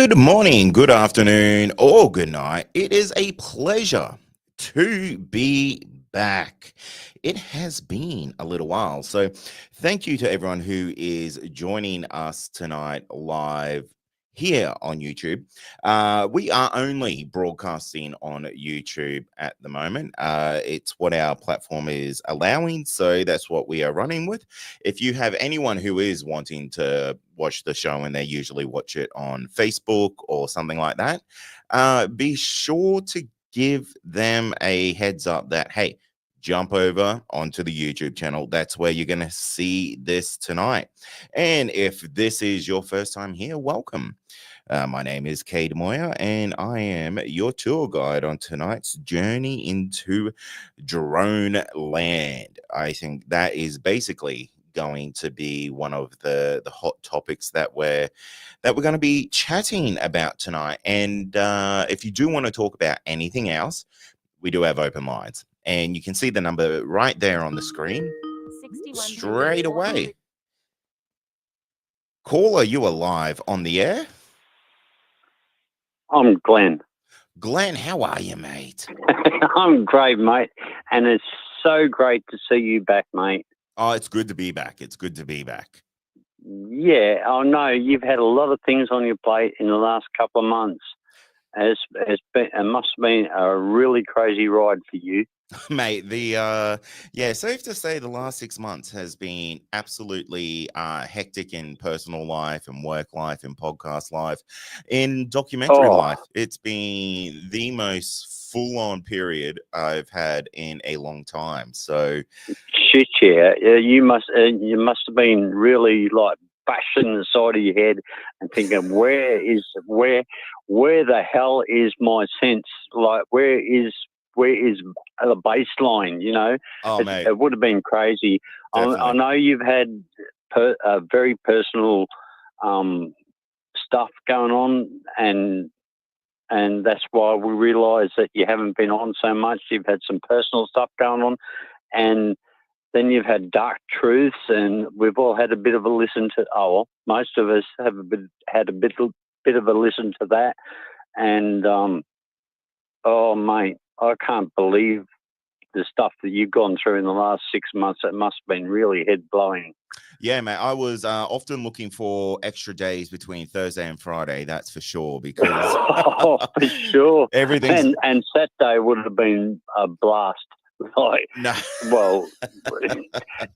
Good morning, good afternoon, or good night. It is a pleasure to be back. It has been a little while. So, thank you to everyone who is joining us tonight live here on YouTube. We are only broadcasting on YouTube at the moment. It's what our platform is allowing, so that's what we are running with. If you have anyone who is wanting to watch the show and they usually watch it on Facebook or something like that, be sure to give them a heads up that, hey, jump over onto the YouTube channel. That's where you're going to see this tonight. And if this is your first time here, welcome. My name is Cade Moyer, and I am your tour guide on tonight's journey into drone land. I think that is basically going to be one of the hot topics that we're going to be chatting about tonight. And if you do want to talk about anything else, we do have open lines, and you can see the number right there on the screen straight away. Caller, you are live on the air. I'm Glenn. Glenn, how are you, mate? I'm great, mate. And it's so great to see you back, mate. Oh, it's good to be back. It's good to be back. Yeah, I know you've had a lot of things on your plate in the last couple of months. It must have been a really crazy ride for you. Mate, safe to say the last 6 months has been absolutely hectic in personal life and work life and podcast life. In documentary life, it's been the most full-on period I've had in a long time. So shit, yeah, you must have been really like bashing the side of your head and thinking, where the hell is my sense? Like, where is the baseline? You know, mate, it would have been crazy. I know you've had very personal stuff going on, and that's why we realise that you haven't been on so much. You've had some personal stuff going on, and then you've had Dark Truths, and we've all had a bit of a listen to. Most of us have had a bit of a listen to that, and mate, I can't believe the stuff that you've gone through in the last 6 months. It must have been really head blowing. Yeah, mate. I was often looking for extra days between Thursday and Friday. That's for sure, because for sure, everything and Saturday would have been a blast. Like, no. Well,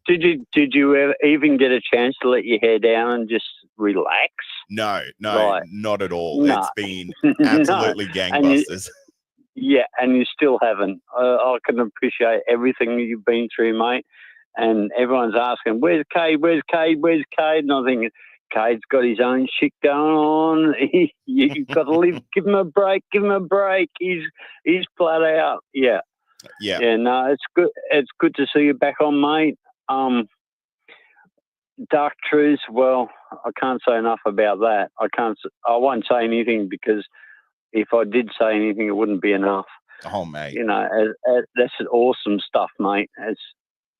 did you ever even get a chance to let your hair down and just relax? No, like, not at all. No. It's been absolutely gangbusters. And you still haven't. I can appreciate everything that you've been through, mate. And everyone's asking, "Where's Cade? Where's Cade? Where's Cade?" And I think Cade's got his own shit going on. You've got to leave. Give him a break. Give him a break. He's flat out. Yeah. No, it's good. It's good to see you back on, mate. Dark Truths. Well, I can't say enough about that. I won't say anything, because if I did say anything, it wouldn't be enough. Oh, mate. You know, that's awesome stuff, mate. It's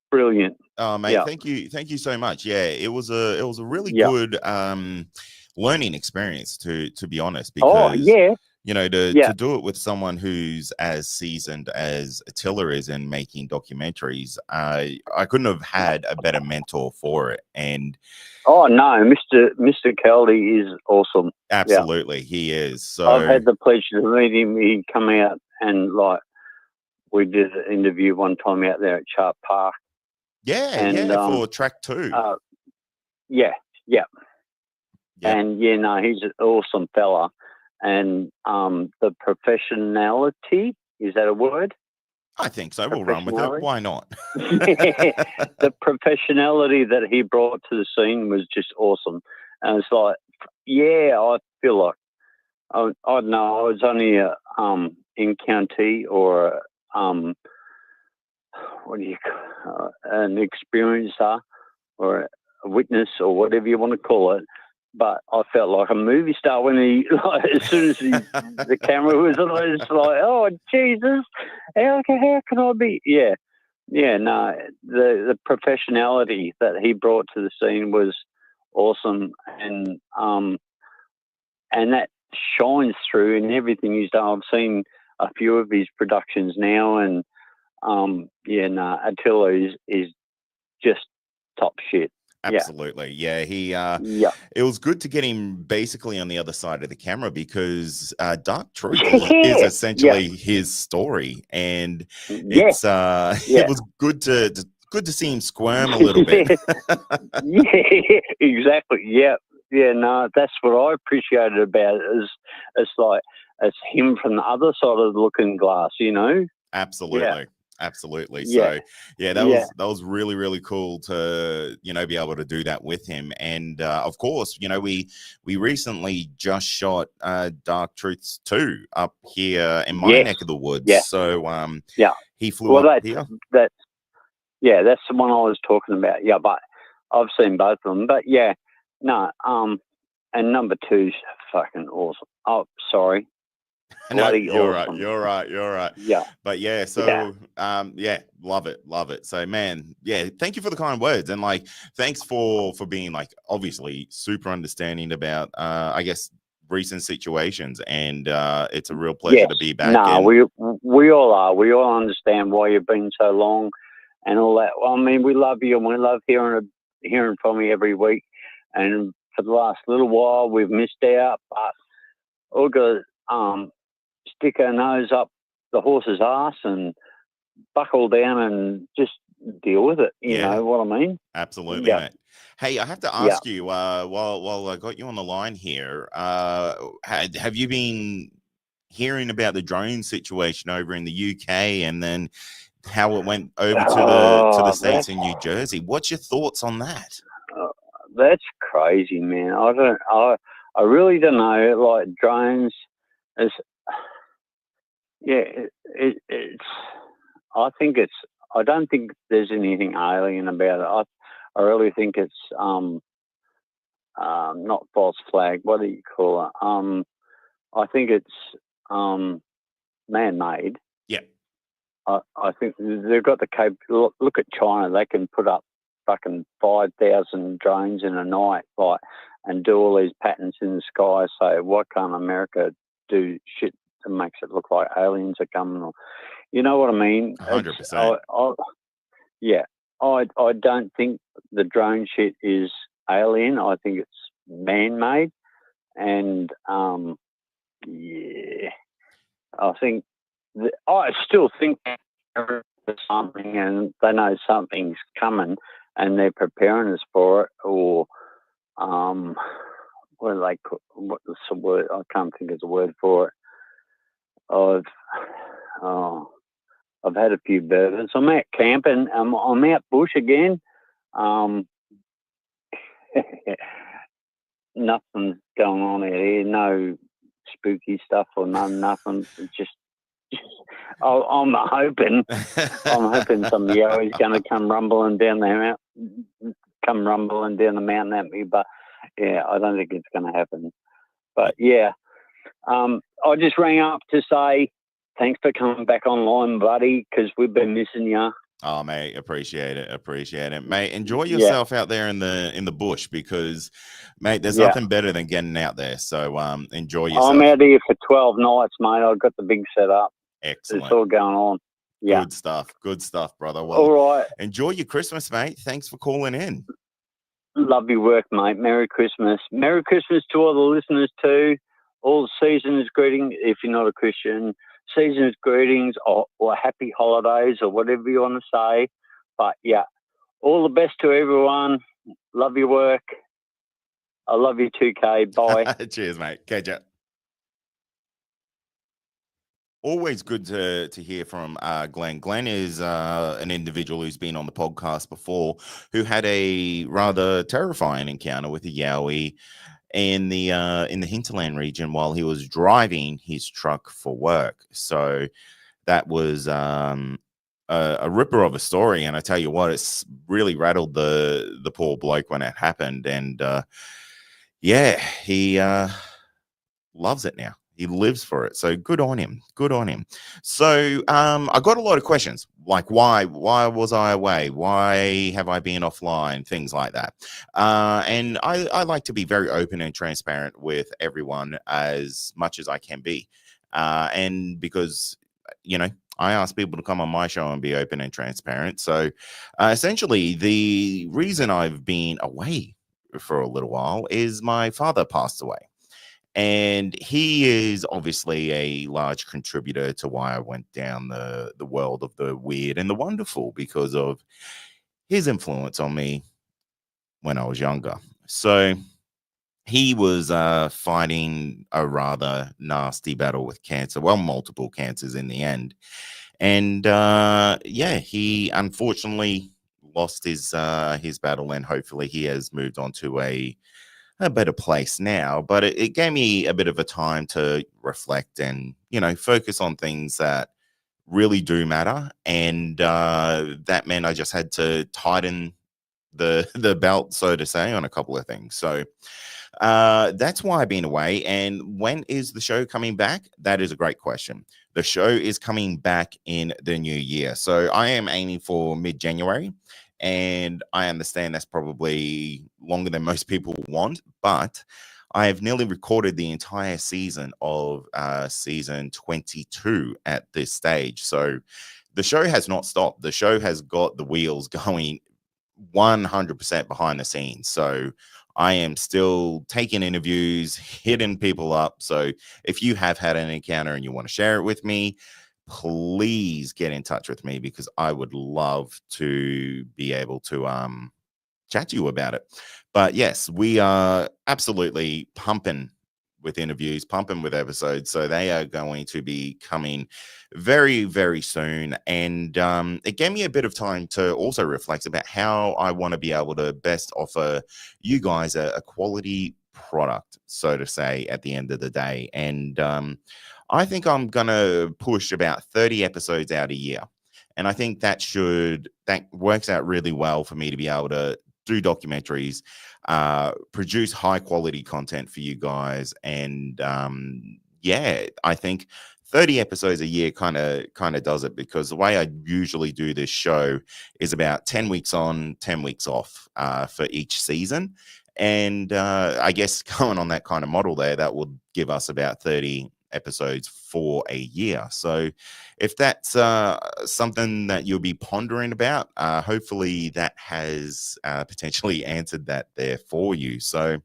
brilliant. Oh, mate, yeah. Thank you so much. Yeah, it was a really good learning experience, to be honest, because you know, to do it with someone who's as seasoned as Attila is in making documentaries, I couldn't have had a better mentor for it. And oh no, Mr. Caldy is awesome. Absolutely, he is. So I've had the pleasure to meet him. He come out and we did an interview one time out there at Sharp Park. For track 2. And he's an awesome fella. And the professionality, is that a word? I think so. We'll run with it. Why not? The professionality that he brought to the scene was just awesome. And it's like, I feel like, I don't know, I was only a encounter or an experiencer or a witness or whatever you want to call it. But I felt like a movie star when as soon as the camera was on, it's like, oh, Jesus, how can I be? No, the professionality that he brought to the scene was awesome. And shines through in everything he's done. I've seen a few of his productions now, and Attila is just top shit. Absolutely. Yeah. It was good to get him basically on the other side of the camera, because Dark Truth is essentially his story. And it's it was good to see him squirm a little bit. Yeah, exactly. Yeah. Yeah, no, that's what I appreciated about it, is it's like it's him from the other side of the looking glass, you know? Absolutely. Absolutely. Yeah. So that was really, really cool to, be able to do that with him. And of course, we recently just shot Dark Truths 2 up here in my neck of the woods. Yeah. So he flew up here. That's the one I was talking about. Yeah, but I've seen both of them. But yeah, no, and number 2's fucking awesome. Oh, sorry. No, you're awesome. Right. You're right. Yeah. But yeah, so love it. So man, thank you for the kind words, and like thanks for being like obviously super understanding about I guess recent situations, and it's a real pleasure to be back. No, we all are. We all understand why you've been so long and all that. Well, I mean, we love you, and we love hearing from you every week. And for the last little while, we've missed out, but we're gonna stick our nose up the horse's ass and buckle down and just deal with it. You know what I mean? Absolutely, mate. Hey, I have to ask you, while I got you on the line here, have you been hearing about the drone situation over in the UK, and then how it went over to the States in New Jersey? What's your thoughts on that? That's crazy, man. I really don't know. Like drones is. It's. I don't think there's anything alien about it. I really think it's not false flag. What do you call it? I think it's man-made. Yeah. I think they've got the look at China. They can put up fucking 5,000 drones in a night, like, and do all these patterns in the sky. So why can't America do shit that makes it look like aliens are coming? Or, you know what I mean? 100%. I don't think the drone shit is alien. I think it's man-made, and I think I still think there's something, and they know something's coming, and they're preparing us for it. Or what's the word? I can't think of the word for it. I've had a few bourbons. I'm out camping. I'm out bush again. Nothing's going on out here. No spooky stuff or nothing. It's just I'm hoping some Yowie's going to come rumbling down the mountain at me. But yeah, I don't think it's going to happen. But yeah, I just rang up to say thanks for coming back online, buddy, because we've been missing you. Oh, mate, appreciate it, mate. Enjoy yourself out there in the bush, because, mate, there's nothing better than getting out there. So, enjoy yourself. I'm out here for 12 nights, mate. I've got the big setup. Excellent. It's all going on. Yeah. Good stuff, brother. Well, all right. Enjoy your Christmas, mate. Thanks for calling in. Love your work, mate. Merry Christmas. Merry Christmas to all the listeners too. All season's greetings, if you're not a Christian. Season's greetings or happy holidays or whatever you want to say. But yeah, all the best to everyone. Love your work. I love you too, K. Bye. Cheers, mate. Catch ya. Always good to hear from Glenn. Glenn is an individual who's been on the podcast before, who had a rather terrifying encounter with a Yowie in the hinterland region while he was driving his truck for work. So that was a ripper of a story, and I tell you what, it's really rattled the poor bloke when it happened. And he loves it now. He lives for it. So good on him. Good on him. So I got a lot of questions like why was I away? Why have I been offline? Things like that. And I like to be very open and transparent with everyone as much as I can be. And because, you know, I ask people to come on my show and be open and transparent. So essentially, the reason I've been away for a little while is my father passed away. And he is obviously a large contributor to why I went down the world of the weird and the wonderful because of his influence on me when I was younger. So he was fighting a rather nasty battle with cancer, well, multiple cancers in the end. And yeah, he unfortunately lost his battle, and hopefully he has moved on to a better place now. But it gave me a bit of a time to reflect and, you know, focus on things that really do matter. And that meant I just had to tighten the belt, so to say, on a couple of things. So that's why I've been away. And when is the show coming back? That is a great question. The show is coming back in the new year. So I am aiming for mid-January. And I understand that's probably longer than most people want, but I have nearly recorded the entire season of season 22 at this stage. So the show has not stopped. The show has got the wheels going 100% behind the scenes. So I am still taking interviews, hitting people up. So if you have had an encounter and you want to share it with me, please get in touch with me because I would love to be able to chat to you about it. But yes, we are absolutely pumping with interviews, pumping with episodes. So they are going to be coming very, very soon. And it gave me a bit of time to also reflect about how I want to be able to best offer you guys a quality product, so to say, at the end of the day. And I think I'm going to push about 30 episodes out a year. And I think that works out really well for me to be able to do documentaries, produce high quality content for you guys. And yeah, I think 30 episodes a year kind of does it, because the way I usually do this show is about 10 weeks on, 10 weeks off for each season. And I guess going on that kind of model there, that would give us about 30 episodes for a year. So if that's something that you'll be pondering about, hopefully that has potentially answered that there for you. So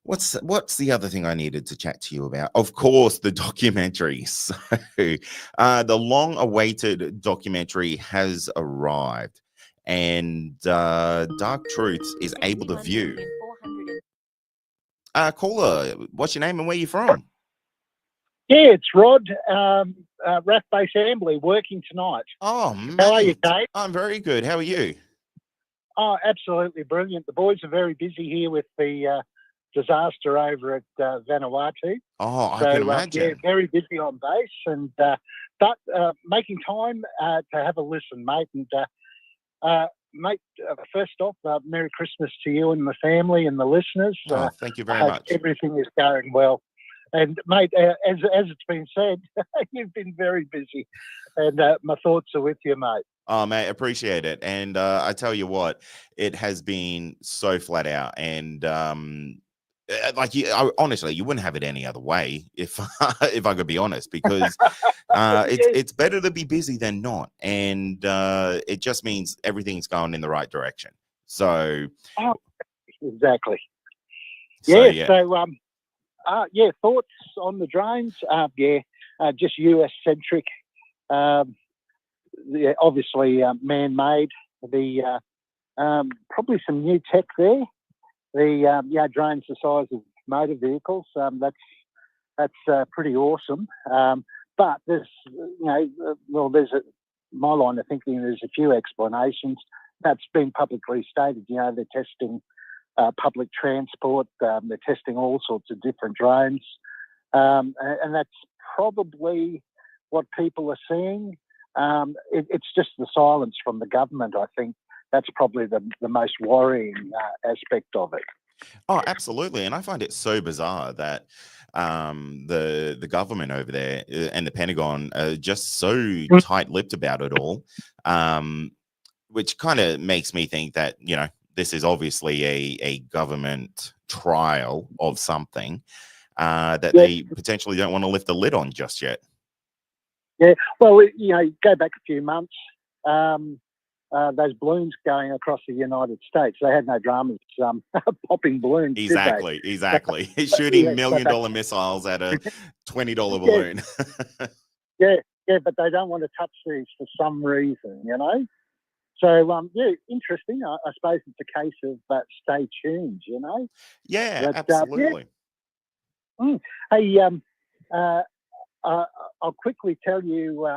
what's the other thing I needed to chat to you about? Of course, the documentary. So the long-awaited documentary has arrived, and Dark Truths is able to view. Caller, what's your name and where you from? Yeah, it's Rod, RAF Base Amberley, working tonight. Oh, man. How are you, Dave? I'm very good. How are you? Oh, absolutely brilliant. The boys are very busy here with the disaster over at Vanuatu. Oh, I can imagine. Yeah, very busy on base, and but making time to have a listen, mate. And mate, first off, Merry Christmas to you and the family and the listeners. Oh, thank you very much. Everything is going well. And mate, as it's been said, you've been very busy, and my thoughts are with you, mate. Oh, mate, appreciate it. And I tell you what, it has been so flat out. And honestly, you wouldn't have it any other way if if I could be honest, because it's better to be busy than not, and it just means everything's going in the right direction. So, exactly. So, thoughts on the drones? Just US centric. Obviously man-made. The probably some new tech there. The drones the size of motor vehicles. That's pretty awesome. But there's my line of thinking. There's a few explanations. That's been publicly stated. They're testing public transport. They're testing all sorts of different drones, and that's probably what people are seeing. It's just the silence from the government. I think that's probably the most worrying aspect of it. Oh, absolutely. And I find it so bizarre that the government over there and the Pentagon are just so tight-lipped about it all, which kind of makes me think that, you know, this is obviously a government trial of something that they potentially don't want to lift the lid on just yet. Yeah, well, you know, go back a few months, those balloons going across the United States, they had no dramas popping balloons, exactly shooting $1 million missiles at a $20 balloon. yeah, but they don't want to touch these for some reason, you know. So yeah, interesting. I suppose it's a case of stay tuned, you know. Yeah, but, absolutely. Hey, I'll quickly tell you.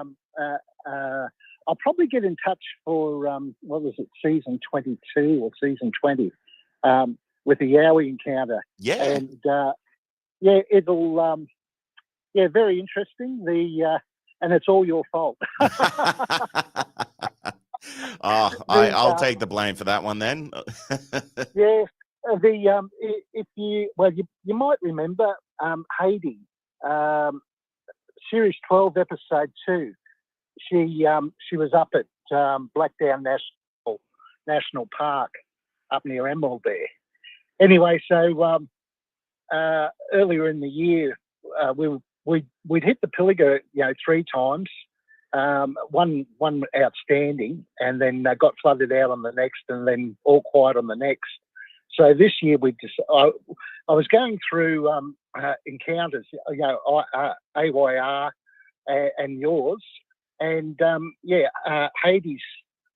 I'll probably get in touch for what was it, season 22 or season 20, with the Yowie encounter. Yeah, and yeah, it'll yeah, very interesting. And it's all your fault. I'll take the blame for that one then. Yeah, if you might remember Haiti, series 12, episode 2. She was up at Blackdown National Park up near Emerald there. Anyway, so earlier in the year, we'd hit the Pilliga, you know, 3 times. One outstanding, and then got flooded out on the next, and then all quiet on the next. So this year I was going through encounters, you know, AYR and yours, and Hades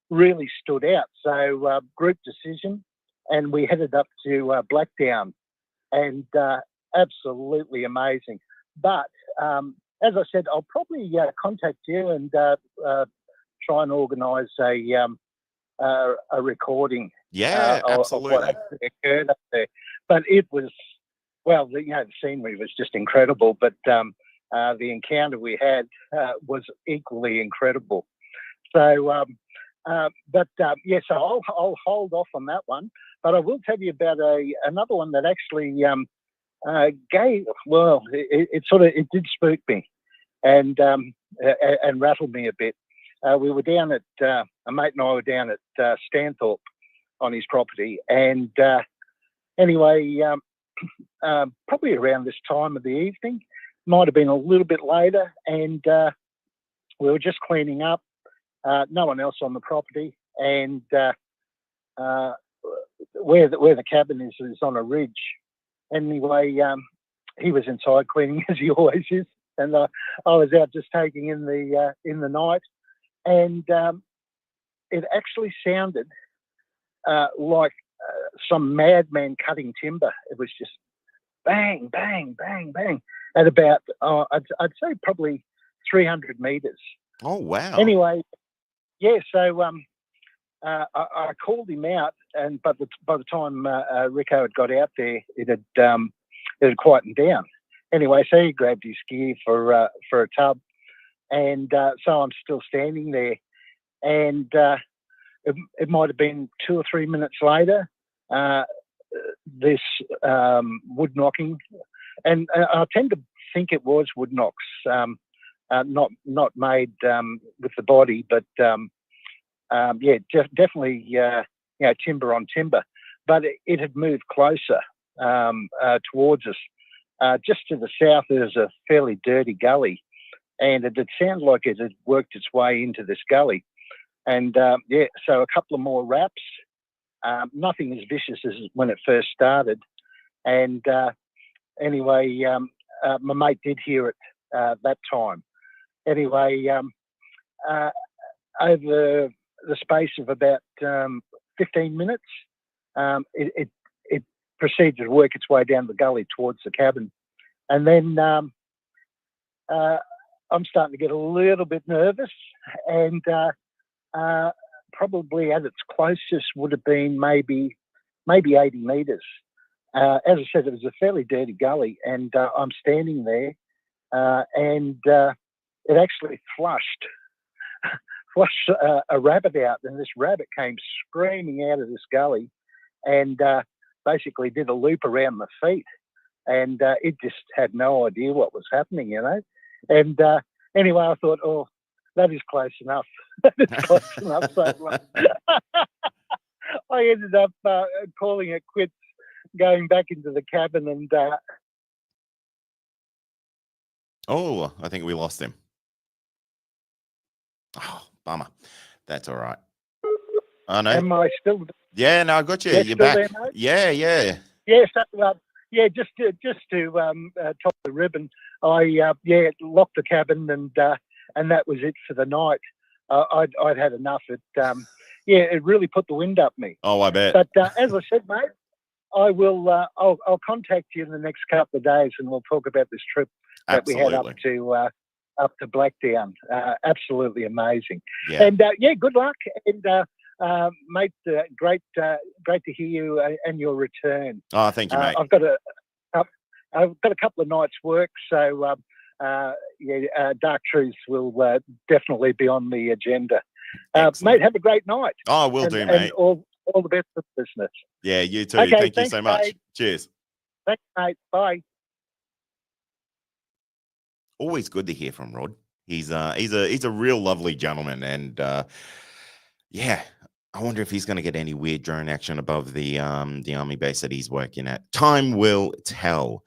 really stood out. So group decision, and we headed up to Blackdown, and absolutely amazing. But as I said, I'll probably contact you and try and organise a recording. Yeah, absolutely. Of what actually occurred up there. But it was, well, the scenery was just incredible. But the encounter we had was equally incredible. So, yeah, so I'll hold off on that one. But I will tell you about another one that actually it did spook me and rattled me a bit. We were down at a mate and I were down at Stanthorpe on his property, and anyway, probably around this time of the evening, might have been a little bit later, and we were just cleaning up. No one else on the property, and where the cabin is on a ridge. Anyway, he was inside cleaning as he always is, and I was out just taking in the night, and it actually sounded like some madman cutting timber. It was just bang, bang, bang, bang at about I'd say probably 300 meters. Oh wow! Anyway, yeah. So I called him out, and by the time Rico had got out there, it had quietened down. Anyway, so he grabbed his gear for a tub, and so I'm still standing there, and it might have been 2 or 3 minutes later, this wood knocking, and I tend to think it was wood knocks, not made with the body, but yeah, definitely timber on timber, but it had moved closer towards us. Just to the south, there's a fairly dirty gully, and it sounded like it had worked its way into this gully. And yeah, so a couple of more raps, nothing as vicious as when it first started. And anyway, my mate did hear it that time. Anyway, over the space of about 15 minutes, it proceeded to work its way down the gully towards the cabin. And then I'm starting to get a little bit nervous, and probably at its closest would have been maybe 80 metres. As I said, it was a fairly dirty gully, and I'm standing there, and it actually flushed a rabbit out, and this rabbit came screaming out of this gully, and basically did a loop around my feet. and it just had no idea what was happening, you know. And anyway, I thought, oh, that is close enough. That is close enough. So I ended up calling it quits, going back into the cabin, and oh, I think we lost him. Oh, bummer. That's all right. Oh no. Am I still? Yeah, no, I got you. Yeah, You're still back. there, mate? Yeah, yeah. Yeah, so, yeah, just to top the ribbon, I locked the cabin, and that was it for the night. I'd had enough. It really put the wind up me. Oh, I bet. But as I said, mate, I will. I'll contact you in the next couple of days, and we'll talk about this trip that Absolutely. we had up to Blackdown. Absolutely amazing. Yeah. And good luck. And mate, great to hear you and your return. Oh, thank you, mate. I've got a couple of nights' work, so Dark Truths will definitely be on the agenda. Mate, have a great night. Oh, will do, mate. And all the best for business. Yeah, you too. Okay, thank you so much. mate. Cheers. Thanks, mate. Bye. Always good to hear from Rod. He's a real lovely gentleman, and yeah, I wonder if he's going to get any weird drone action above the army base that he's working at. Time will tell.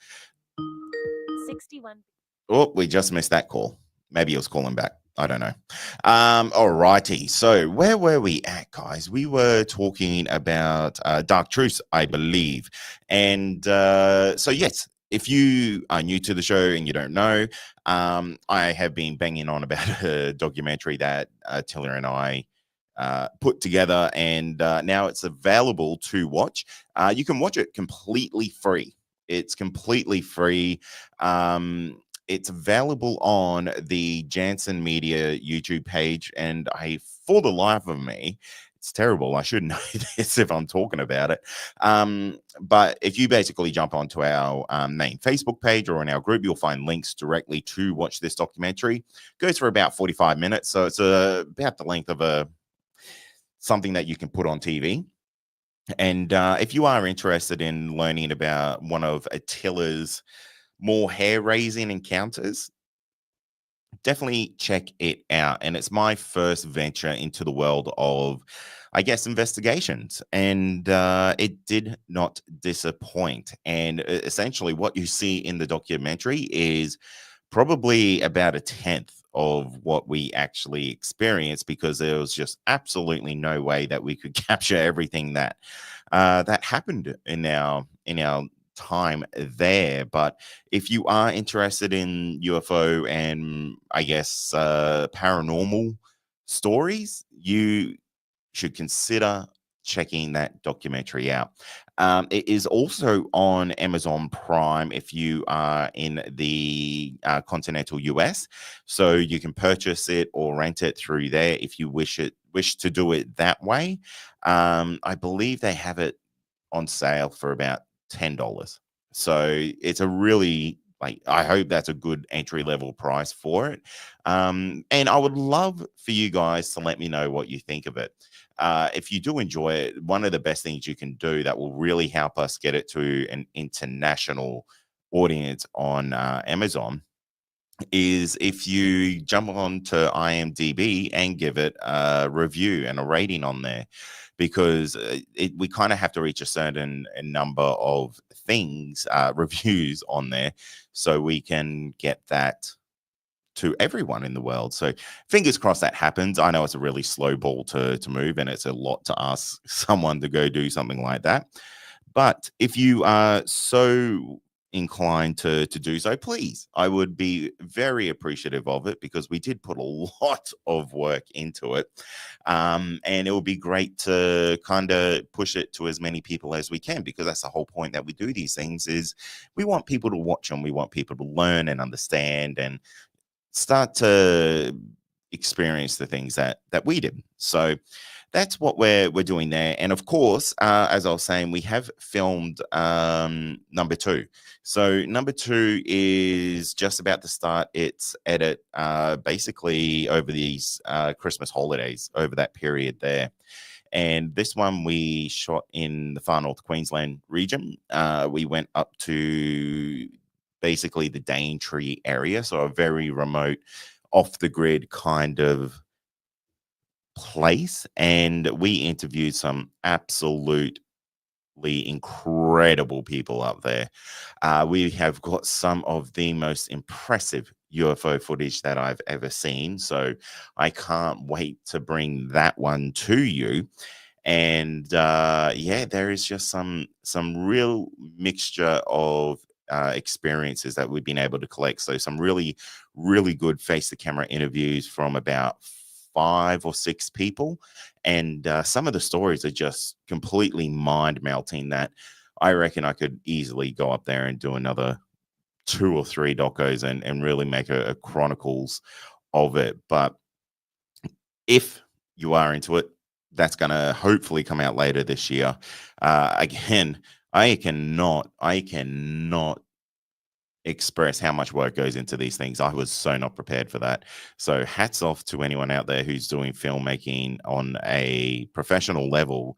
61. Oh, we just missed that call. Maybe he was calling back. I don't know. All righty. So where were we at, guys? We were talking about Dark Truths, I believe. And so, yes, if you are new to the show and you don't know, I have been banging on about a documentary that Tiller and I put together, and now it's available to watch. You can watch it completely free. It's completely free. It's available on the Jansen Media YouTube page, and for the life of me, it's terrible. I should know this if I'm talking about it. But if you basically jump onto our main Facebook page or in our group, you'll find links directly to watch this documentary. It goes for about 45 minutes, so it's about the length of something that you can put on TV. And if you are interested in learning about one of Attila's more hair-raising encounters, definitely check it out. And it's my first venture into the world of, I guess, investigations, and it did not disappoint. And essentially what you see in the documentary is probably about a tenth of what we actually experienced, because there was just absolutely no way that we could capture everything that happened in our time there. But if you are interested in UFO and, I guess, paranormal stories, you should consider checking that documentary out. It is also on Amazon Prime if you are in the continental US, so you can purchase it or rent it through there if you wish to do it that way. I believe they have it on sale for about $10. So it's a really, I hope that's a good entry level price for it. And I would love for you guys to let me know what you think of it. If you do enjoy it, one of the best things you can do that will really help us get it to an international audience on Amazon is if you jump on to IMDb and give it a review and a rating on there, because we kind of have to reach a certain number of things, reviews on there, so we can get that to everyone in the world. So fingers crossed that happens. I know it's a really slow ball to move, and it's a lot to ask someone to go do something like that. But if you are so inclined to do so, please, I would be very appreciative of it, because we did put a lot of work into it. And it would be great to kind of push it to as many people as we can, because that's the whole point that we do these things, is we want people to watch them. We want people to learn and understand and start to experience the things that we did. So that's what we're doing there. And of course, as I was saying, we have filmed number 2. So number 2 is just about to start its edit, basically over these Christmas holidays, over that period there. And this one we shot in the far north Queensland region. We went up to basically the Daintree area, so a very remote, off the grid kind of place. And we interviewed some absolutely incredible people up there. We have got some of the most impressive UFO footage that I've ever seen. So I can't wait to bring that one to you. And yeah, there is just some real mixture of experiences that we've been able to collect. So some really good face to camera interviews from about 5 or 6 people, and some of the stories are just completely mind melting that I reckon I could easily go up there and do another 2 or 3 docos and really make a chronicles of it. But if you are into it, that's going to hopefully come out later this year. Again, I cannot express how much work goes into these things. I was so not prepared for that. So hats off to anyone out there who's doing filmmaking on a professional level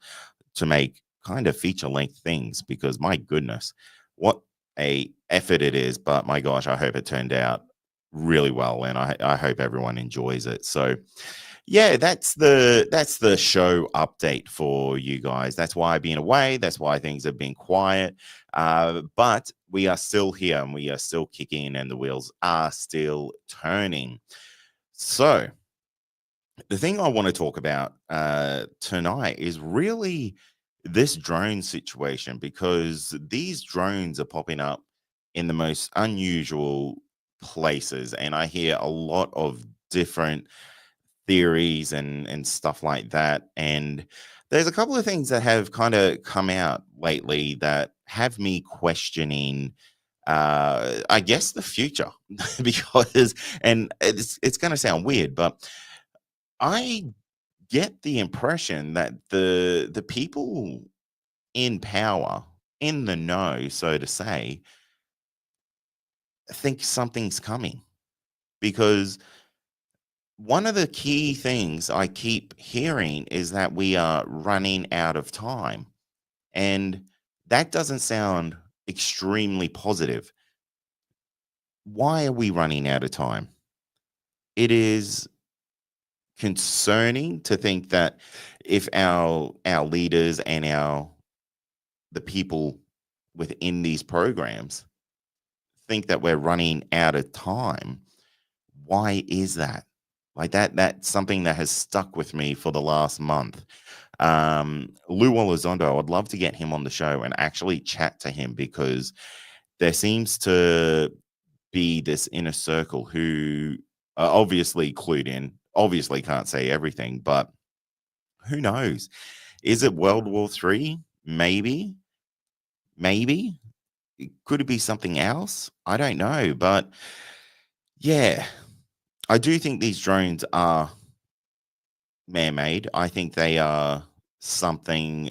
to make kind of feature length things, because my goodness, what a effort it is. But my gosh, I hope it turned out really well, and I hope everyone enjoys it. So yeah, that's the show update for you guys. That's why I've been away. That's why things have been quiet. But we are still here, and we are still kicking, and the wheels are still turning. So the thing I want to talk about tonight is really this drone situation, because these drones are popping up in the most unusual places, and I hear a lot of different theories and stuff like that. And there's a couple of things that have kind of come out lately that have me questioning I guess the future. Because, and it's going to sound weird, but I get the impression that the people in power, in the know, so to say, think something's coming. Because one of the key things I keep hearing is that we are running out of time. And that doesn't sound extremely positive. Why are we running out of time? It is concerning to think that if our leaders and the people within these programs think that we're running out of time, why is that? Like that's something that has stuck with me for the last month. Lou Elizondo, I'd love to get him on the show and actually chat to him, because there seems to be this inner circle who are obviously clued in, obviously can't say everything, but who knows? Is it World War III? Maybe. Maybe. Could it be something else? I don't know. But yeah, I do think these drones are man-made. I think they are something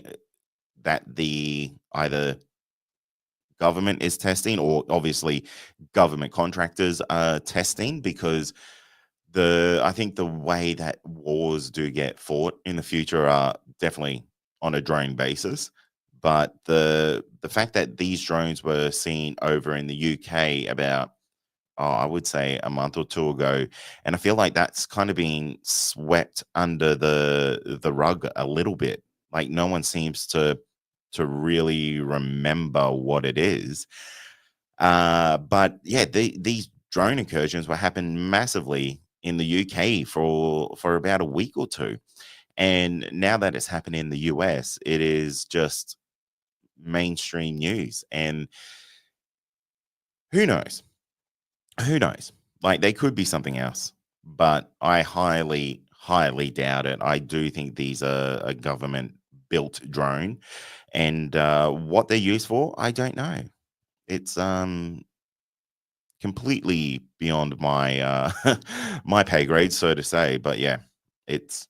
that the either government is testing, or obviously government contractors are testing, because I think the way that wars do get fought in the future are definitely on a drone basis. But the fact that these drones were seen over in the UK about, I would say a month or two ago, and I feel like that's kind of being swept under the rug a little bit. Like no one seems to really remember what it is. But yeah, these drone incursions were happening massively in the UK for about a week or two, and now that it's happening in the US, it is just mainstream news. And who knows? Who knows? Like they could be something else, but I highly doubt it. I do think these are a government built drone, and what they're used for, I don't know. It's completely beyond my my pay grade, so to say. But yeah, it's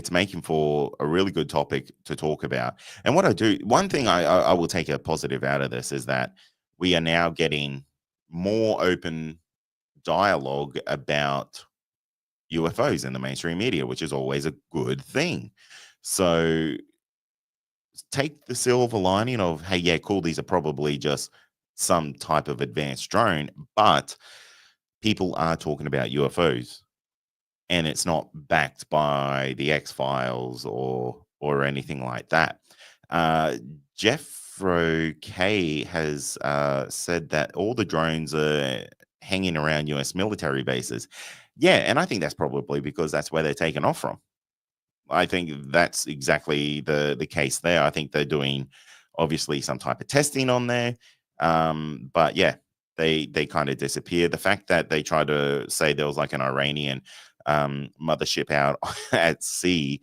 making for a really good topic to talk about. And what I do, one thing I will take a positive out of this is that we are now getting more open dialogue about UFOs in the mainstream media, which is always a good thing. So take the silver lining of, hey, yeah, cool, these are probably just some type of advanced drone, but people are talking about UFOs, and it's not backed by the X-Files or anything like that. Jeffro K has said that all the drones are hanging around US military bases. Yeah, and I think that's probably because that's where they're taken off from. I think that's exactly the case there. I think they're doing obviously some type of testing on there. But yeah, they kind of disappear. The fact that they tried to say there was like an Iranian mothership out at sea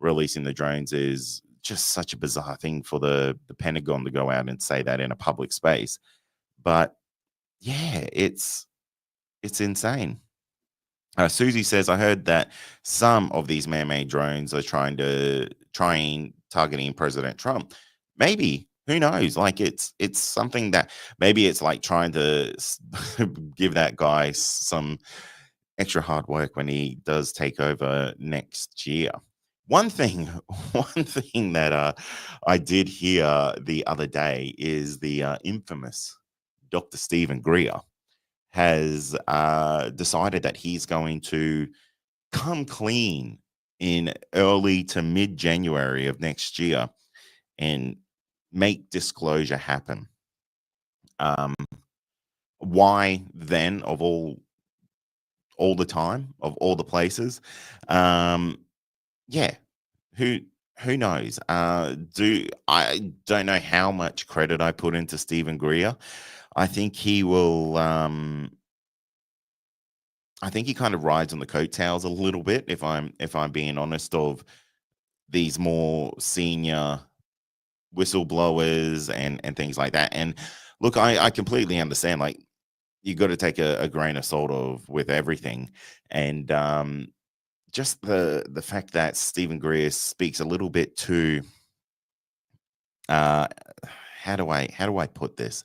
releasing the drones is just such a bizarre thing for the Pentagon to go out and say that in a public space. But yeah, it's insane. Susie says, I heard that some of these man-made drones are trying targeting President Trump. Maybe, who knows? Like it's something that maybe it's like trying to give that guy some extra hard work when he does take over next year. One thing, one thing that I did hear the other day is the infamous Dr. Stephen Greer has decided that he's going to come clean in early to mid January of next year and make disclosure happen. Why then, of all the time, of all the places? Yeah, who knows? I don't know how much credit I put into Stephen Greer. I think he will. I think he kind of rides on the coattails a little bit, if I'm being honest, of these more senior whistleblowers and things like that. And look, I completely understand. Like, you got to take a grain of salt of with everything, and just the fact that Stephen Greer speaks a little bit too. How do I put this?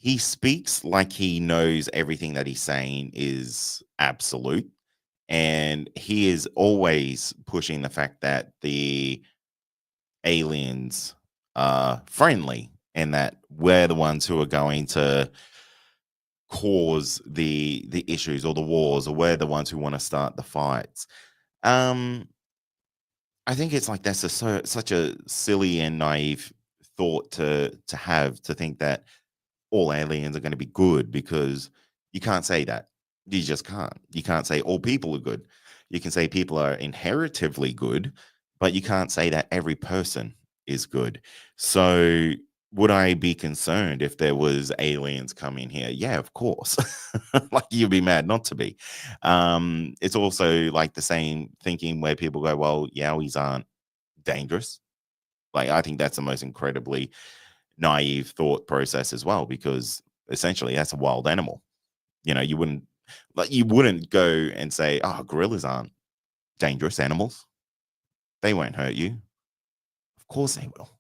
He speaks like he knows everything that he's saying is absolute. And he is always pushing the fact that the aliens are friendly and that we're the ones who are going to cause the issues or the wars, or we're the ones who want to start the fights. Um, I think it's like that's such a silly and naive thought to have, to think that all aliens are going to be good, because you can't say that. You just can't. You can't say all people are good. You can say people are inheritively good, but you can't say that every person is good. So would I be concerned if there was aliens coming here? Yeah, of course. Like, you'd be mad not to be. It's also like the same thinking where people go, well, Yowies aren't dangerous. Like, I think that's the most incredibly naive thought process as well, because essentially that's a wild animal. You wouldn't go and say, oh, gorillas aren't dangerous animals. They won't hurt you. Of course they will.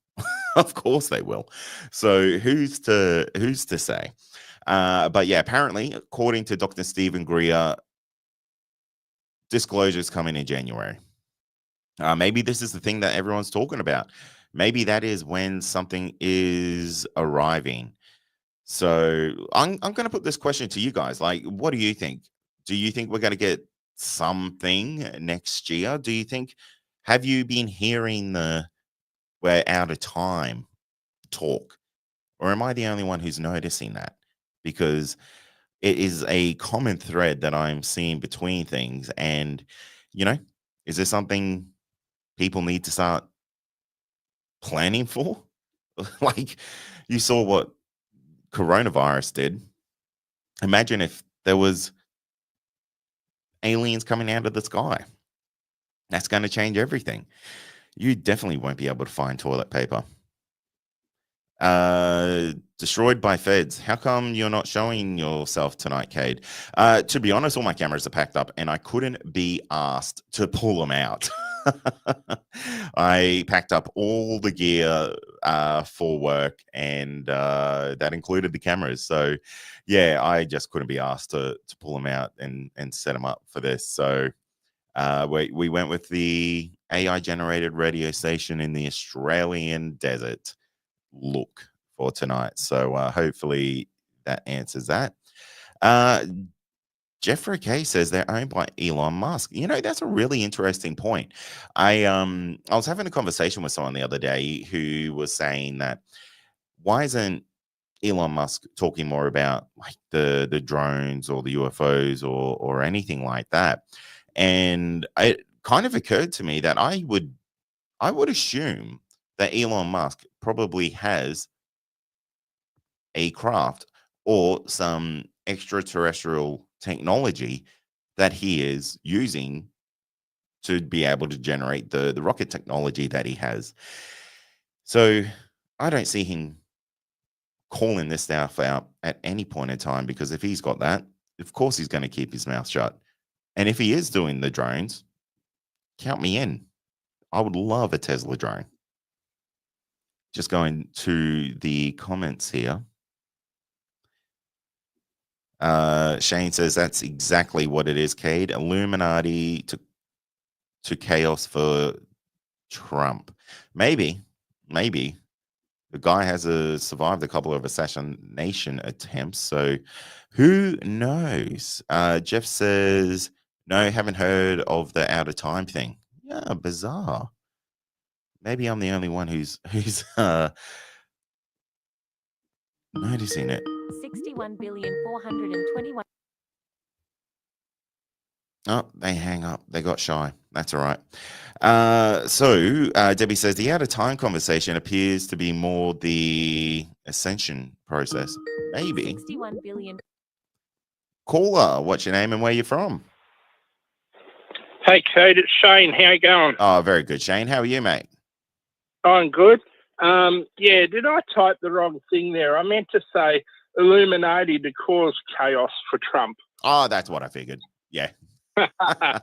Of course they will. So who's to say? But yeah, apparently, according to Dr. Stephen Greer, disclosures coming in January. Maybe this is the thing that everyone's talking about. Maybe that is when something is arriving. So I'm going to put this question to you guys. Like, what do you think? Do you think we're going to get something next year? Do you think, have you been hearing the we're out of time talk? Or am I the only one who's noticing that? Because it is a common thread that I'm seeing between things. And, is there something people need to start planning for? Like, you saw what coronavirus did. Imagine if there was aliens coming out of the sky. That's going to change everything. You definitely won't be able to find toilet paper. Destroyed by feds. How come you're not showing yourself tonight, Cade? To be honest, all my cameras are packed up and I couldn't be asked to pull them out. I packed up all the gear for work, and that included the cameras. So yeah, I just couldn't be asked to pull them out and set them up for this. So We went with the AI-generated radio station in the Australian desert look for tonight. So hopefully that answers that. Jeffrey K says they're owned by Elon Musk. That's a really interesting point. I was having a conversation with someone the other day who was saying that why isn't Elon Musk talking more about like the drones or the UFOs or anything like that? And it kind of occurred to me that I would assume that Elon Musk probably has a craft or some extraterrestrial technology that he is using to be able to generate the rocket technology that he has. So I don't see him calling this stuff out at any point in time, because if he's got that, of course he's going to keep his mouth shut. And if he is doing the drones, count me in. I would love a Tesla drone. Just going to the comments here. Shane says that's exactly what it is, Cade. Illuminati to chaos for Trump. Maybe the guy has survived a couple of assassination attempts, so who knows? Jeff says no, haven't heard of the out of time thing. Yeah, bizarre. Maybe I'm the only one who's noticing it. 61,421. Oh, they hang up. They got shy. That's all right. So Debbie says the out of time conversation appears to be more the ascension process. Maybe. 61 billion. Caller, what's your name and where you're from? Hey, Kate, it's Shane. How you going? Oh, very good, Shane. How are you, mate? I'm good. Yeah, did I type the wrong thing there? I meant to say Illuminati to cause chaos for Trump. Oh, that's what I figured. Yeah. Are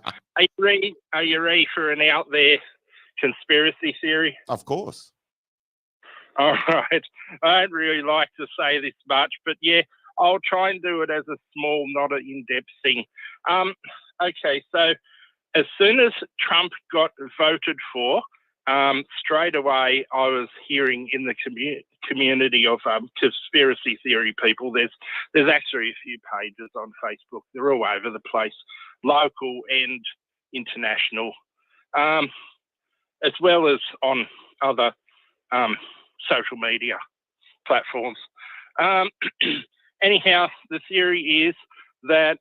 you ready for an out there conspiracy theory? Of course. All right. I don't really like to say this much, but yeah, I'll try and do it as a small, not an in-depth thing. Okay, so as soon as Trump got voted for, straight away I was hearing in the community of conspiracy theory people, there's actually a few pages on Facebook. They're all over the place, local and international, as well as on other social media platforms. Anyhow, the theory is that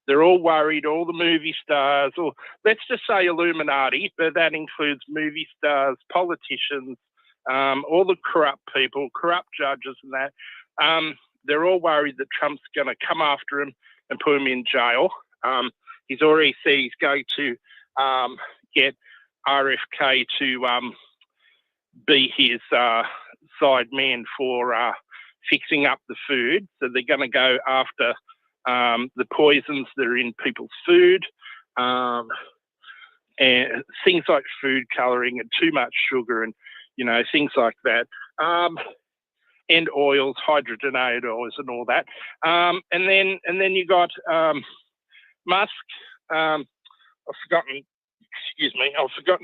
they're all worried, all the movie stars, or let's just say Illuminati, but that includes movie stars, politicians, all the corrupt people, corrupt judges and that. They're all worried that Trump's going to come after him and put him in jail. He's already said he's going to get RFK to be his side man for fixing up the food. So they're going to go after the poisons that are in people's food, and things like food colouring and too much sugar and, things like that. And oils, hydrogenated oils and all that. And then you got Musk. I've forgotten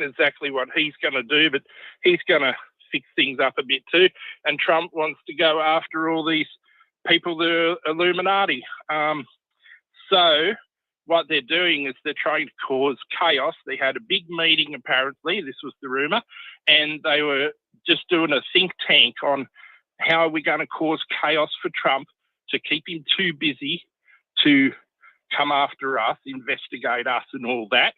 exactly what he's going to do, but he's going to fix things up a bit too. And Trump wants to go after all these people that are Illuminati. So what they're doing is they're trying to cause chaos. They had a big meeting, apparently, this was the rumour, and they were just doing a think tank on how are we going to cause chaos for Trump to keep him too busy to come after us, investigate us and all that.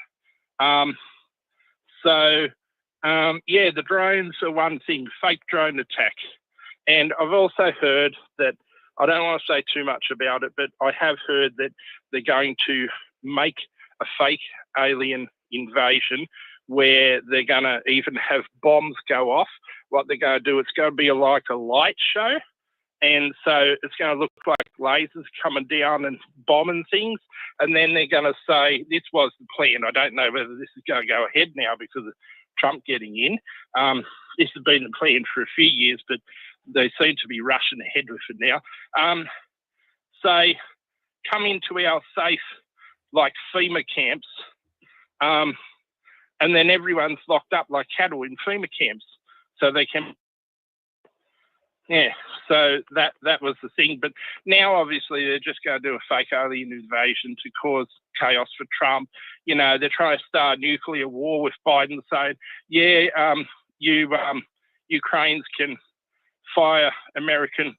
The drones are one thing, fake drone attacks. And I've also heard that, I don't want to say too much about it, but I have heard that they're going to make a fake alien invasion where they're going to even have bombs go off. What they're going to do, it's going to be like a light show. And so it's going to look like lasers coming down and bombing things. And then they're going to say, this was the plan. I don't know whether this is going to go ahead now because of Trump getting in. This has been the plan for a few years, but they seem to be rushing ahead with it now. Say, come into our safe, like FEMA camps and then everyone's locked up like cattle in FEMA camps, so they can. Yeah, so that was the thing. But now, obviously, they're just going to do a fake alien invasion to cause chaos for Trump. You know, they're trying to start a nuclear war with Biden, saying, yeah, Ukrainians can fire American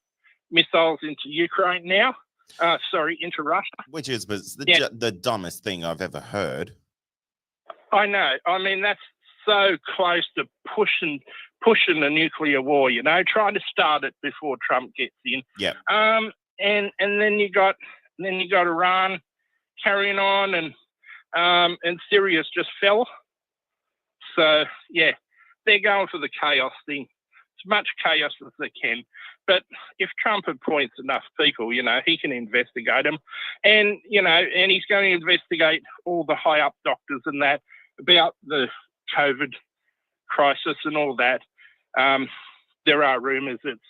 missiles into Ukraine now. Into Russia. Which is the dumbest thing I've ever heard. I know. I mean, that's so close to pushing a nuclear war, you know, trying to start it before Trump gets in. Yeah. And then you got Iran carrying on, and Syria's just fell. So yeah, they're going for the chaos thing. As much chaos as they can. But if Trump appoints enough people, you know, he can investigate them. And, you know, and he's going to investigate all the high up doctors and that about the COVID crisis and all that. There are rumours it's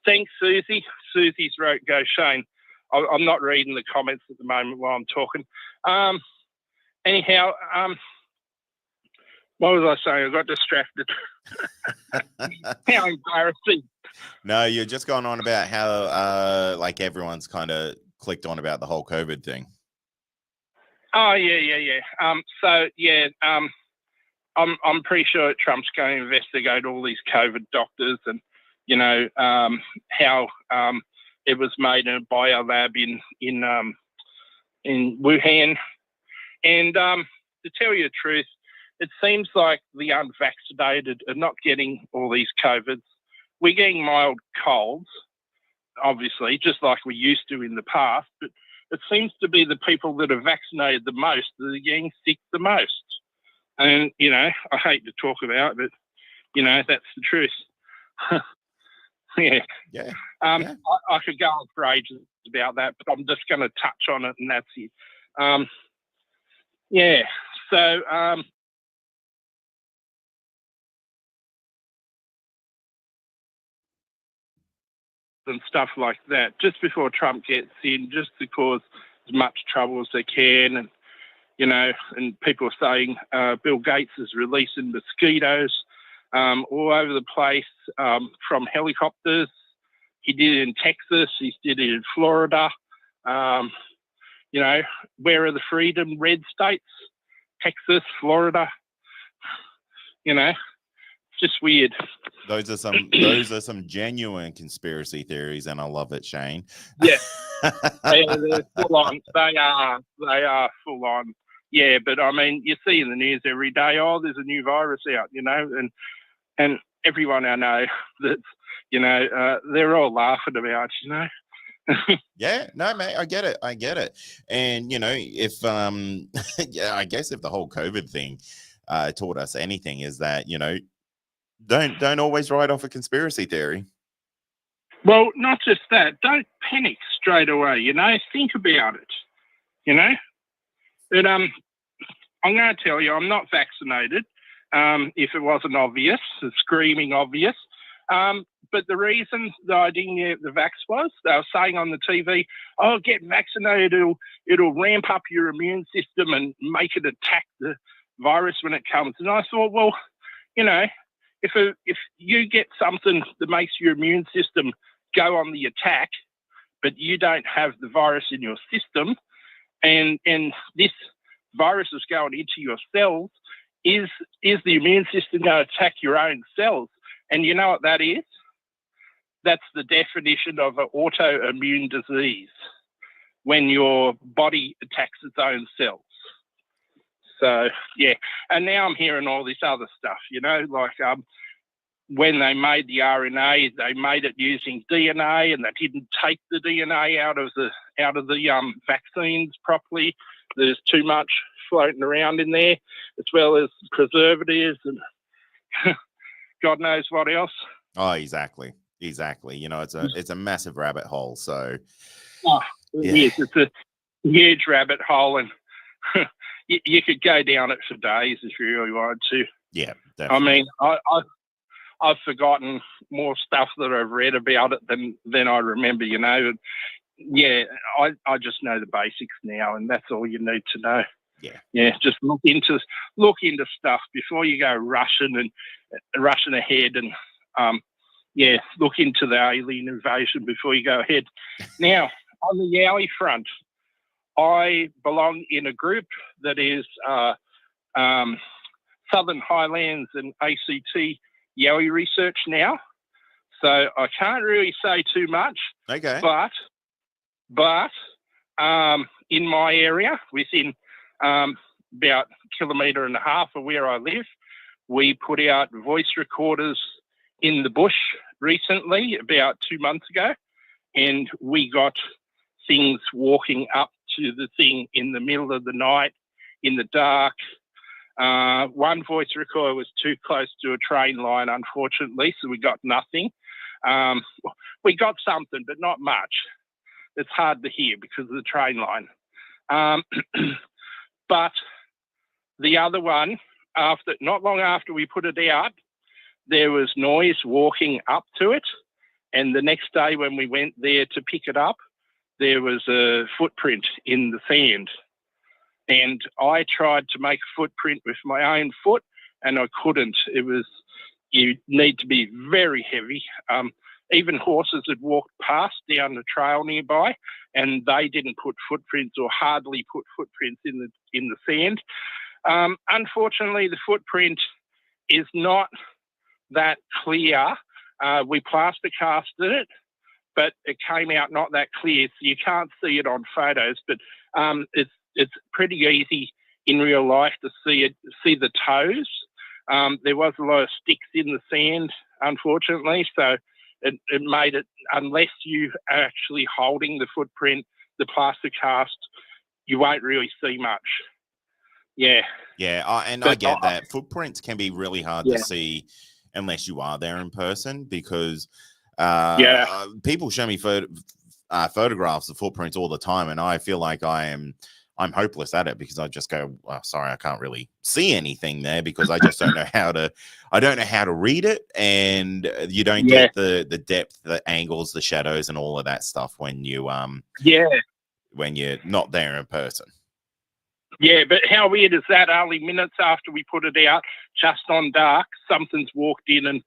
thanks, Susie. Susie's wrote, go Shane. I'm not reading the comments at the moment while I'm talking. Anyhow, what was I saying? I got distracted. How embarrassing. No, you're just going on about how like everyone's kind of clicked on about the whole COVID thing. Oh yeah. I'm pretty sure Trump's going to investigate all these COVID doctors and, you know, how it was made in a biolab in Wuhan. And to tell you the truth, it seems like the unvaccinated are not getting all these COVIDs. We're getting mild colds, obviously, just like we used to in the past, but it seems to be the people that are vaccinated the most that are getting sick the most. And, you know, I hate to talk about it, but, you know, that's the truth. Yeah. I could go on for ages about that, but I'm just going to touch on it, and that's it. And stuff like that, just before Trump gets in, just to cause as much trouble as they can. And, you know, and people are saying Bill Gates is releasing mosquitoes all over the place from helicopters. He did it in Texas. He did it in Florida. You know, where are the freedom red states? Texas, Florida. You know, it's just weird. Those are some genuine conspiracy theories, and I love it, Shane. Yeah, they're full on. They are full on. Yeah, but I mean, you see in the news every day, oh, there's a new virus out, you know, and everyone I know that's, you know, they're all laughing about, you know. Yeah, no, mate, I get it. And, you know, if yeah, I guess if the whole COVID thing taught us anything, is that, you know, don't always write off a conspiracy theory. Well, not just that. Don't panic straight away, you know. Think about it, you know. But I'm going to tell you, I'm not vaccinated. If it wasn't obvious, screaming obvious. But the reason that I didn't get the vax was, they were saying on the TV, oh, get vaccinated, it'll ramp up your immune system and make it attack the virus when it comes. And I thought, well, you know, if you get something that makes your immune system go on the attack, but you don't have the virus in your system, and this virus is going into your cells, is the immune system going to attack your own cells? And you know what that is? That's the definition of an autoimmune disease, when your body attacks its own cells. So, yeah. And now I'm hearing all this other stuff, you know, like when they made the RNA, they made it using DNA, and they didn't take the DNA out of the vaccines properly. There's too much floating around in there, as well as preservatives and God knows what else. Oh, exactly. You know, it's a massive rabbit hole. So, yes, it's a huge rabbit hole, and you could go down it for days if you really wanted to. Yeah, definitely. I mean, I've forgotten more stuff that I've read about it than I remember. You know, yeah, I just know the basics now, and that's all you need to know. Yeah. Just look into stuff before you go rushing ahead, and look into the alien invasion before you go ahead. Now, on the Yowie front, I belong in a group that is Southern Highlands and ACT Yowie research now, so I can't really say too much. Okay. But in my area, within about 1.5 kilometres of where I live, we put out voice recorders in the bush recently, about 2 months ago, and we got things walking up to the thing in the middle of the night, in the dark. One voice recorder was too close to a train line, unfortunately, so we got nothing. We got something, but not much. It's hard to hear because of the train line. But the other one, not long after we put it out, there was noise walking up to it. And the next day when we went there to pick it up, there was a footprint in the sand. And I tried to make a footprint with my own foot, and I couldn't. You need to be very heavy. Even horses had walked past down the trail nearby, and they didn't put footprints, or hardly put footprints in the sand. Unfortunately, the footprint is not that clear. We plaster casted it, but it came out not that clear, so you can't see it on photos. But it's pretty easy in real life to see the toes. There was a lot of sticks in the sand, unfortunately, so it made it, unless you are actually holding the footprint, the plaster cast, you won't really see much. Yeah. Yeah, I get that. Footprints can be really hard to see unless you are there in person, because people show me photographs of footprints all the time, and I feel like I'm hopeless at it, because I just go, oh, sorry, I can't really see anything there, because I just don't know how to read it, and you don't get the depth, the angles, the shadows, and all of that stuff when you when you're not there in person. Yeah, but how weird is that? Only minutes after we put it out, just on dark, something's walked in and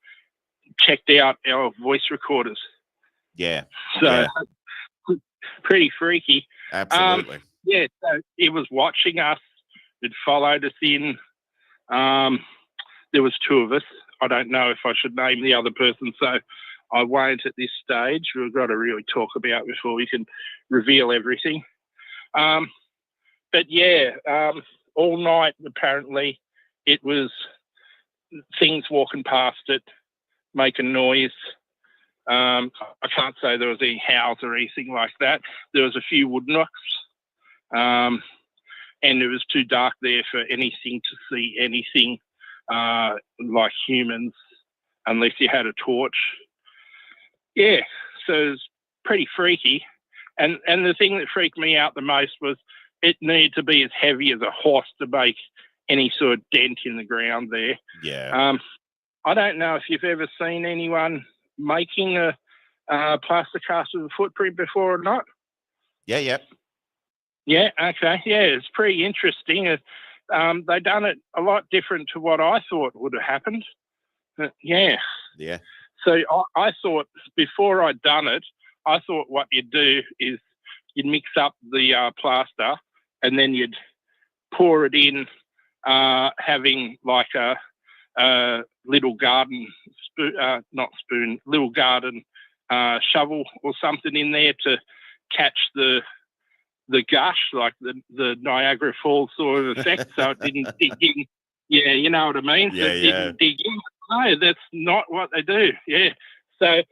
checked out our voice recorders. Yeah. So pretty freaky. Absolutely. So it was watching us. It followed us in. There was 2 of us. I don't know if I should name the other person, so I won't at this stage. We've got to really talk about it before we can reveal everything. But all night, apparently, it was things walking past it, making noise. I can't say there was any howls or anything like that. There was a few wood knocks, and it was too dark there for anything to see anything like humans, unless you had a torch. Yeah, so it was pretty freaky. And the thing that freaked me out the most was it needed to be as heavy as a horse to make any sort of dent in the ground there. Yeah. I don't know if you've ever seen anyone making a plaster cast with a footprint before or not. Yeah. Yeah, okay. Yeah, it's pretty interesting. They done it a lot different to what I thought would have happened. Yeah. So I thought, before I'd done it, I thought what you'd do is you'd mix up the plaster, and then you'd pour it in, having like a little garden little garden shovel or something in there to catch the gush, like the Niagara Falls sort of effect, so it didn't dig in. Yeah, you know what I mean? So it didn't dig in. No, that's not what they do. Yeah. So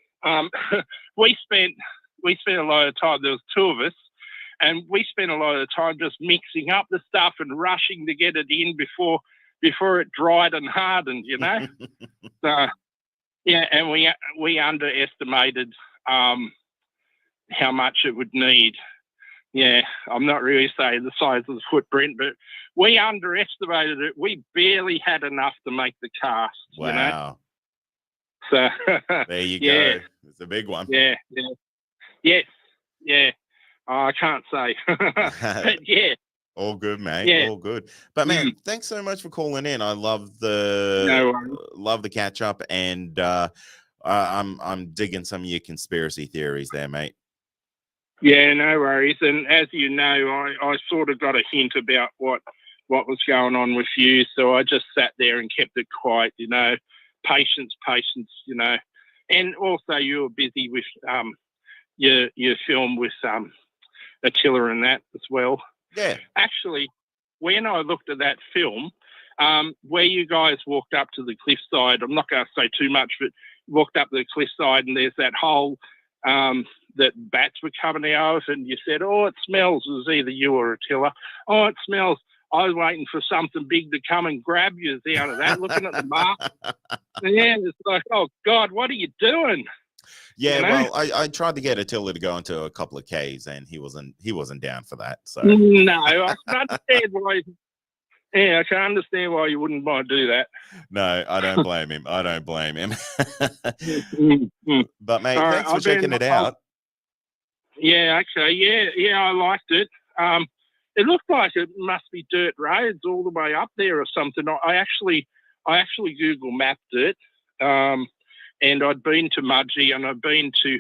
we spent a lot of time. There was 2 of us, and we spent a lot of time just mixing up the stuff and rushing to get it in before it dried and hardened, you know. So and we underestimated how much it would need. Yeah, I'm not really saying the size of the footprint, but we underestimated it. We barely had enough to make the cast. Wow. You know? So there you go. It's a big one. Yeah. Yes. Yeah. I can't say. But yeah. All good, mate. Yeah. All good. But man, thanks so much for calling in. I love No the catch up, and I'm digging some of your conspiracy theories there, mate. Yeah, no worries. And as you know, I sort of got a hint about what was going on with you, so I just sat there and kept it quiet. You know, patience. You know, and also you were busy with your film with Attila and that as well. Yeah. Actually, when I looked at that film, where you guys walked up to the cliffside, I'm not going to say too much, but walked up the cliffside and there's that hole that bats were coming out of, and you said, "Oh, it smells." It was either you or Attila. "Oh, it smells." I was waiting for something big to come and grab you out of that, looking at the mark. Yeah, it's like, oh God, what are you doing? Yeah, you know? Well, I tried to get Attila to go into a couple of caves, and he wasn't down for that. So no, I can understand why. Yeah, I can understand why you wouldn't want to do that. No, I don't blame him. I don't blame him. But mate, thanks for checking it out. Yeah, okay, yeah, I liked it. It looked like it must be dirt roads all the way up there or something. I actually Google mapped it, and I'd been to Mudgee and I'd been to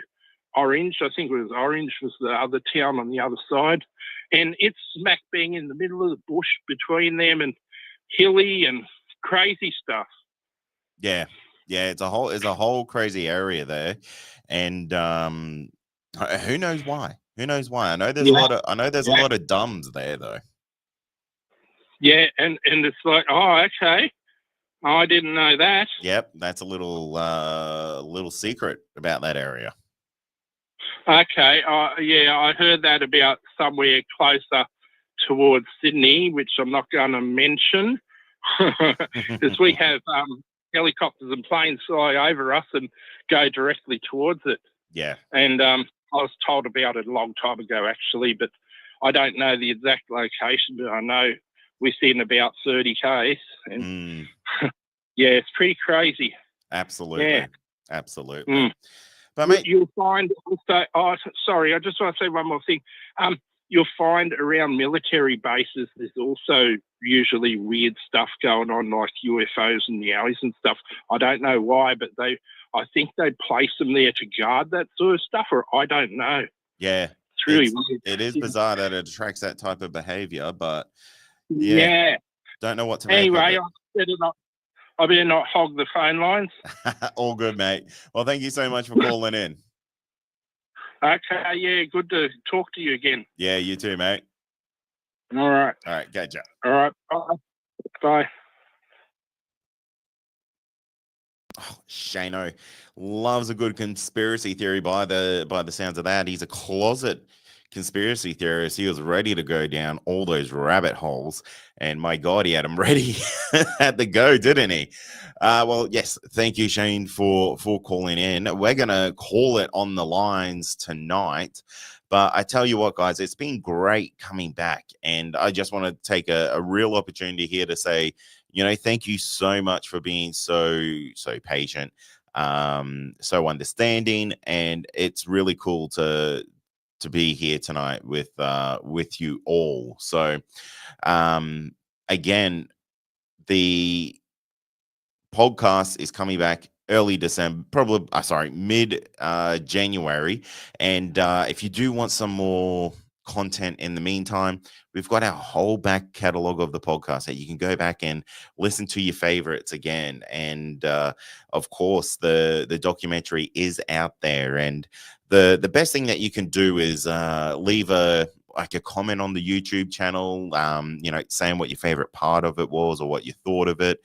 Orange. I think it was Orange was the other town on the other side, and it's smack bang in the middle of the bush between them, and hilly and crazy stuff. Yeah, it's a whole crazy area there, and who knows why? Who knows why? I know there's a lot of dumbs there though. Yeah, and it's like, oh, okay. I didn't know that. Yep, that's a little secret about that area. Okay, yeah, I heard that about somewhere closer towards Sydney, which I'm not going to mention, because we have helicopters and planes fly over us and go directly towards it. Yeah. And I was told about it a long time ago, actually, but I don't know the exact location, but I know within about 30 k's. And yeah, it's pretty crazy. Absolutely. Yeah. Absolutely. But mate, you'll find also, oh, sorry, I just want to say one more thing. You'll find around military bases, there's also usually weird stuff going on, like UFOs and Yowies and stuff. I don't know why, but I think they place them there to guard that sort of stuff, or I don't know. Yeah. It's really weird. It is bizarre that it attracts that type of behavior, but yeah. Don't know what to make of it. I better not hog the phone lines. All good, mate. Well, thank you so much for calling in. Okay, yeah, good to talk to you again. Yeah, you too, mate. All right. All right, catch ya. All right, bye. Oh, Shano loves a good conspiracy theory by the sounds of that. He's a closet conspiracy theorist. He was ready to go down all those rabbit holes, and my God, he had them ready at the go, didn't he? Well, yes, thank you, Shane, for calling in. We're gonna call it on the lines tonight, but I tell you what, guys, it's been great coming back, and I just want to take a real opportunity here to say, thank you so much for being so patient, so understanding, and it's really cool to be here tonight with you all. So again, the podcast is coming back early December, probably mid January, and if you do want some more content in the meantime, we've got our whole back catalog of the podcast that you can go back and listen to your favorites again, and of course the documentary is out there, and the best thing that you can do is leave a comment on the YouTube channel, saying what your favorite part of it was or what you thought of it.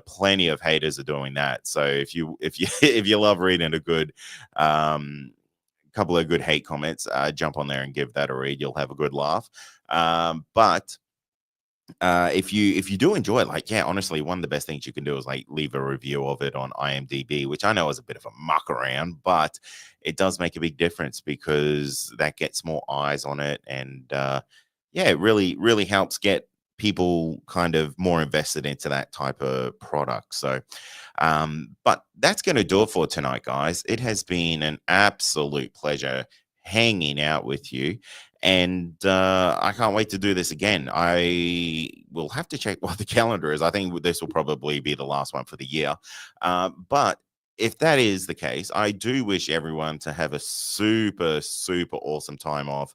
Plenty of haters are doing that, so if you if you love reading a good couple of good hate comments, jump on there and give that a read. You'll have a good laugh. But if you do enjoy it, honestly, one of the best things you can do is leave a review of it on IMDb, which I know is a bit of a muck around, but it does make a big difference because that gets more eyes on it, and it really helps get people kind of more invested into that type of product. So but that's going to do it for tonight, guys. It has been an absolute pleasure hanging out with you. And I can't wait to do this again. I will have to check what the calendar is. I think this will probably be the last one for the year. But if that is the case, I do wish everyone to have a super, super awesome time off.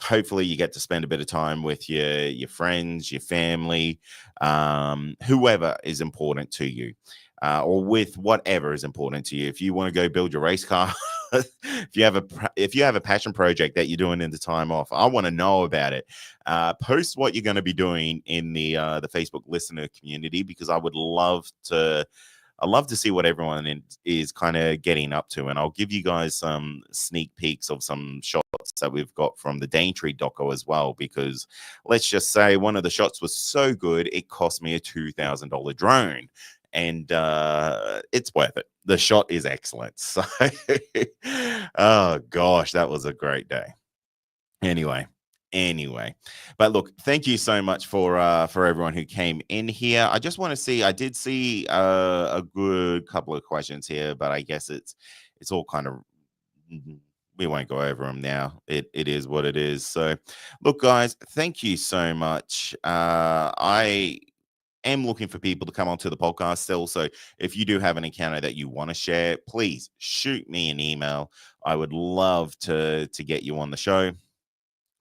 Hopefully you get to spend a bit of time with your friends, your family, whoever is important to you, or with whatever is important to you. If you want to go build your race car, if you have a passion project that you're doing in the time off, I want to know about it. Post what you're going to be doing in the Facebook listener community, because I love to see what everyone is kind of getting up to. And I'll give you guys some sneak peeks of some shots that we've got from the Daintree doco as well, because let's just say one of the shots was so good, it cost me a $2,000 drone. And it's worth it. The shot is excellent. So, oh gosh, that was a great day. Anyway, but look, thank you so much for everyone who came in here. I just want to see, I did see a good couple of questions here, but I guess it's all kind of, we won't go over them now. It is what it is. So look, guys, thank you so much. I am looking for people to come onto the podcast still. So if you do have an encounter that you want to share, please shoot me an email. I would love to get you on the show.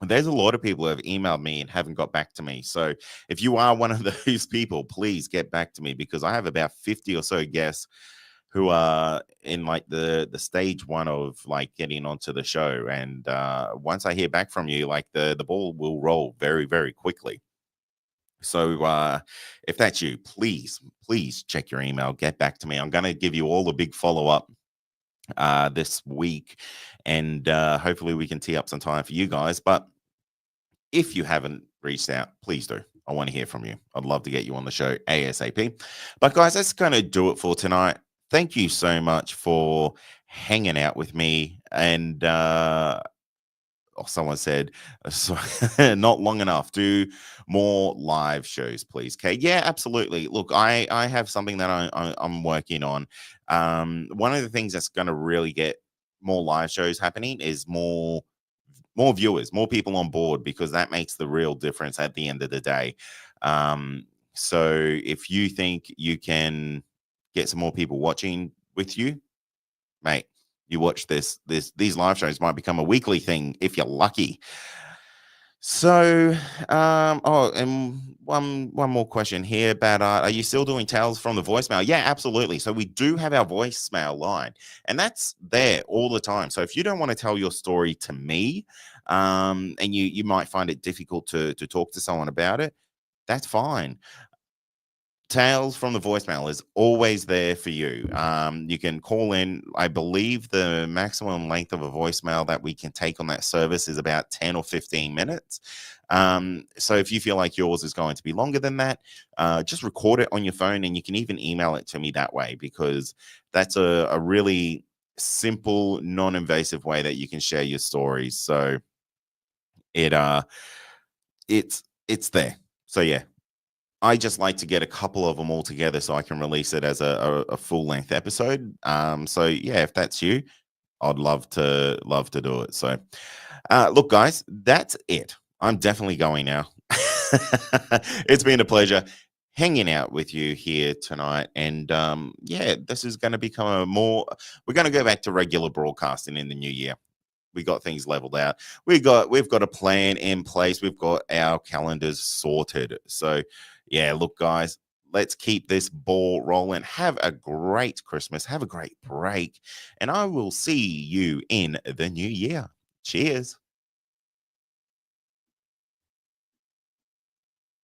There's a lot of people who have emailed me and haven't got back to me. So if you are one of those people, please get back to me, because I have about 50 or so guests who are in like the stage one of like getting onto the show. And once I hear back from you, like the ball will roll very, very quickly. So if that's you, please check your email, get back to me. I'm going to give you all a big follow-up this week, and hopefully we can tee up some time for you guys. But if you haven't reached out, please do. I want to hear from you. I'd love to get you on the show ASAP. But guys, that's going to do it for tonight. Thank you so much for hanging out with me. And someone said, not long enough. Do more live shows, please. Okay. Yeah, absolutely. Look, I have something that I'm working on. One of the things that's going to really get more live shows happening is more viewers, more people on board, because that makes the real difference at the end of the day. So if you think you can get some more people watching with you, mate, you watch these live shows might become a weekly thing if you're lucky. So and one more question here, Bad Art. Are you still doing tales from the voicemail? Yeah, absolutely. So we do have our voicemail line, and that's there all the time. So if you don't want to tell your story to me, and you might find it difficult to talk to someone about it, that's fine. Tales from the voicemail is always there for you. You can call in. I believe the maximum length of a voicemail that we can take on that service is about 10 or 15 minutes. So if you feel like yours is going to be longer than that, just record it on your phone, and you can even email it to me that way, because that's a really simple, non-invasive way that you can share your stories. So it's there. So yeah, I just like to get a couple of them all together so I can release it as a full length episode. So yeah, if that's you, I'd love to do it. So look, guys, that's it. I'm definitely going now. It's been a pleasure hanging out with you here tonight. And yeah, this is going to become we're going to go back to regular broadcasting in the new year. We got things leveled out. We've got a plan in place. We've got our calendars sorted. So yeah, look, guys, let's keep this ball rolling. Have a great Christmas. Have a great break. And I will see you in the new year. Cheers.